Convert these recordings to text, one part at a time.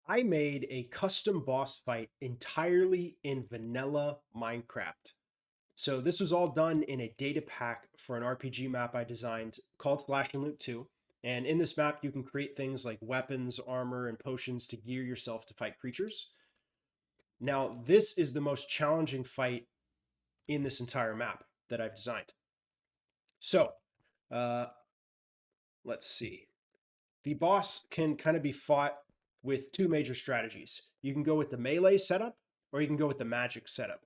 I made a custom boss fight entirely in vanilla Minecraft. So this was all done in a data pack for an RPG map I designed called Splash and Loot 2. And in this map, you can create things like weapons, armor, and potions to gear yourself to fight creatures. Now, this is the most challenging fight in this entire map that I've designed. So, uh, let's see. The boss can kind of be fought with two major strategies. You can go with the melee setup, or you can go with the magic setup.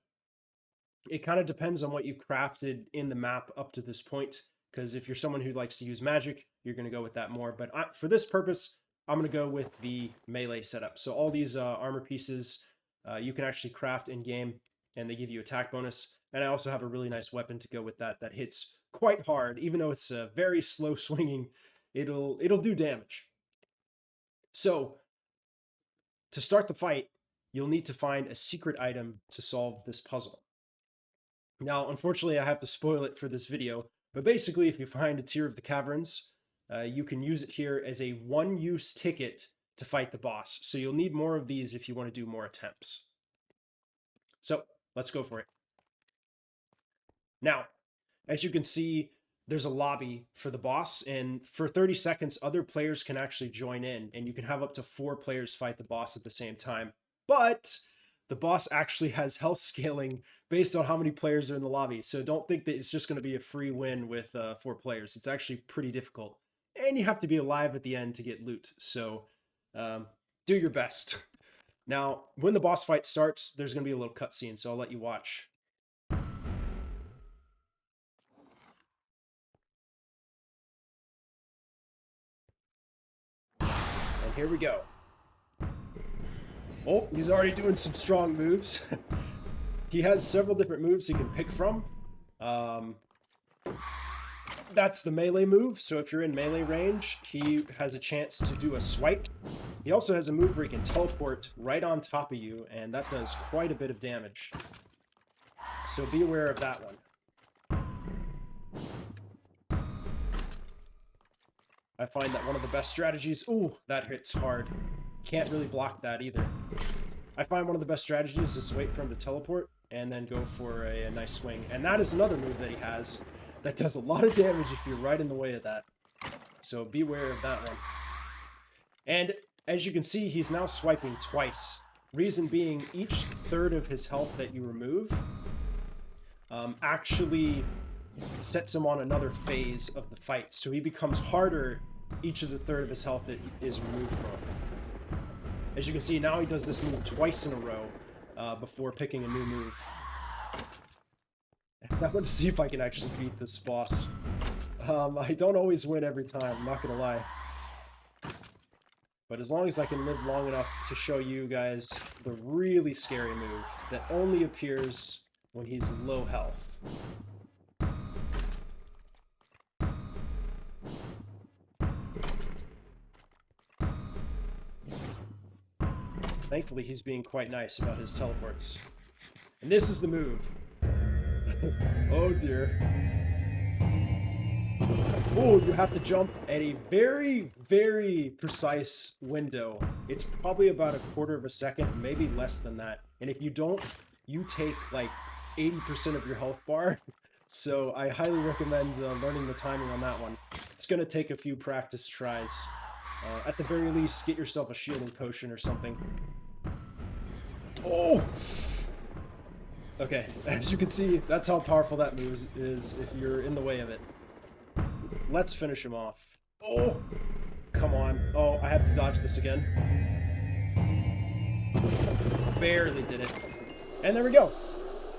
It kind of depends on what you've crafted in the map up to this point, because if you're someone who likes to use magic, you're going to go with that more. But for this purpose, I'm going to go with the melee setup. So all these armor pieces you can actually craft in game, and they give you attack bonus. And I also have a really nice weapon to go with that hits quite hard, even though it's very slow swinging. It'll do damage. So to start the fight, you'll need to find a secret item to solve this puzzle. Now, unfortunately, I have to spoil it for this video, but basically, if you find a Tear of the Caverns, you can use it here as a one-use ticket to fight the boss. So you'll need more of these if you want to do more attempts. So let's go for it. Now, as you can see, there's a lobby for the boss, and for 30 seconds, other players can actually join in, and you can have up to 4 players fight the boss at the same time. But the boss actually has health scaling based on how many players are in the lobby. So don't think that it's just going to be a free win with 4 players. It's actually pretty difficult. And you have to be alive at the end to get loot. So do your best. Now, when the boss fight starts, there's going to be a little cutscene, so I'll let you watch. And here we go. Oh, he's already doing some strong moves. He has several different moves he can pick from. That's the melee move, so if you're in melee range, he has a chance to do a swipe. He also has a move where he can teleport right on top of you, and that does quite a bit of damage. So be aware of that one. I find that one of the best strategies... Ooh, that hits hard. Can't really block that either. I find one of the best strategies is to wait for him to teleport and then go for a nice swing. And that is another move that he has that does a lot of damage if you're right in the way of that. So beware of that one. And as you can see, he's now swiping twice. Reason being, each third of his health that you remove actually sets him on another phase of the fight. So he becomes harder each of the third of his health that is removed from him. As you can see, now he does this move twice in a row before picking a new move. I want to see if I can actually beat this boss. I don't always win every time, I'm not gonna lie. But as long as I can live long enough to show you guys the really scary move that only appears when he's low health. Thankfully, he's being quite nice about his teleports. And this is the move. Oh dear. Oh, you have to jump at a very, very precise window. It's probably about a quarter of a second, maybe less than that. And if you don't, you take like 80% of your health bar. So I highly recommend learning the timing on that one. It's going to take a few practice tries. At the very least, get yourself a shielding potion or something. Oh! Okay, as you can see, that's how powerful that move is if you're in the way of it. Let's finish him off. Oh! Come on. Oh, I have to dodge this again. Barely did it. And there we go.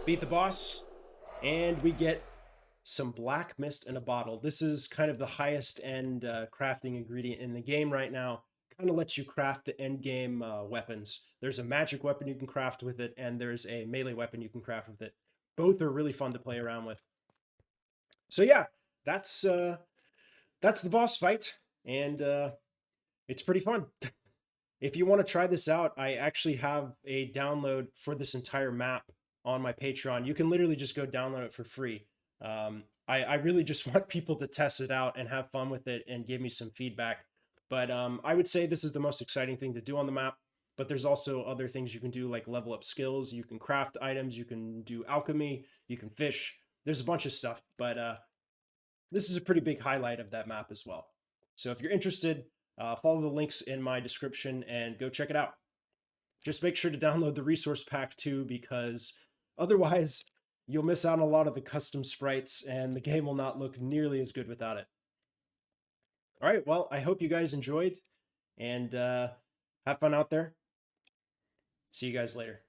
Beat the boss. And we get some black mist in a bottle. This is kind of the highest end crafting ingredient in the game right now. Kind of lets you craft the end game weapons. There's a magic weapon you can craft with it, and there's a melee weapon you can craft with it. Both are really fun to play around with. So yeah, that's the boss fight, and it's pretty fun. If you want to try this out, I actually have a download for this entire map on my Patreon. You can literally just go download it for free. I really just want people to test it out and have fun with it and give me some feedback. But I would say this is the most exciting thing to do on the map. but there's also other things you can do like level up skills. You can craft items, you can do alchemy, you can fish. There's a bunch of stuff, but this is a pretty big highlight of that map as well. So if you're interested, follow the links in my description and go check it out. Just make sure to download the resource pack too, because otherwise you'll miss out on a lot of the custom sprites and the game will not look nearly as good without it. All right, well, I hope you guys enjoyed and have fun out there. See you guys later.